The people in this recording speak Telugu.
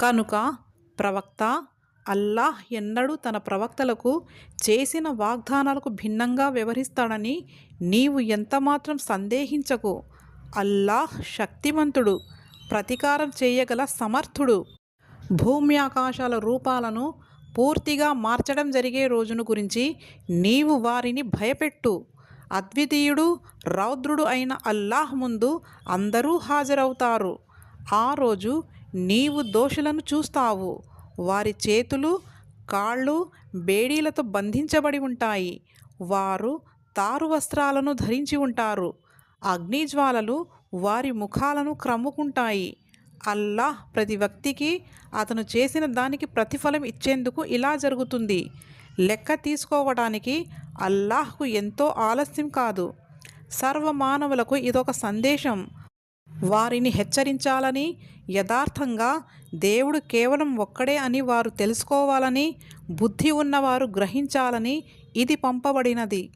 కనుక ప్రవక్త అల్లాహ్ ఎన్నడూ తన ప్రవక్తలకు చేసిన వాగ్దానాలకు భిన్నంగా వ్యవహరిస్తాడని నీవు ఎంతమాత్రం సందేహించకు. అల్లాహ్ శక్తిమంతుడు, ప్రతీకారం చేయగల సమర్థుడు. భూమి ఆకాశాల రూపాలను పూర్తిగా మార్చడం జరిగే రోజును గురించి నీవు వారిని భయపెట్టు. అద్వితీయుడు, రౌద్రుడు అయిన అల్లాహ్ ముందు అందరూ హాజరవుతారు. ఆ రోజు నీవు దోషులను చూస్తావు. వారి చేతులు, కాళ్ళు బేడీలతో బంధించబడి ఉంటాయి. వారు తారు వస్త్రాలను ధరించి ఉంటారు. అగ్నిజ్వాలలు వారి ముఖాలను క్రమ్ముకుంటాయి. అల్లాహ్ ప్రతి వ్యక్తికి అతను చేసిన దానికి ప్రతిఫలం ఇచ్చేందుకు ఇలా జరుగుతుంది. లెక్క తీసుకోవడానికి అల్లాహ్కు ఎంతో ఆలస్యం కాదు. సర్వమానవులకు ఇదొక సందేశం. వారిని హెచ్చరించాలని, యథార్థంగా దేవుడు కేవలం ఒక్కడే అని వారు తెలుసుకోవాలని, బుద్ధి ఉన్నవారు గ్రహించాలని ఇది పంపబడినది.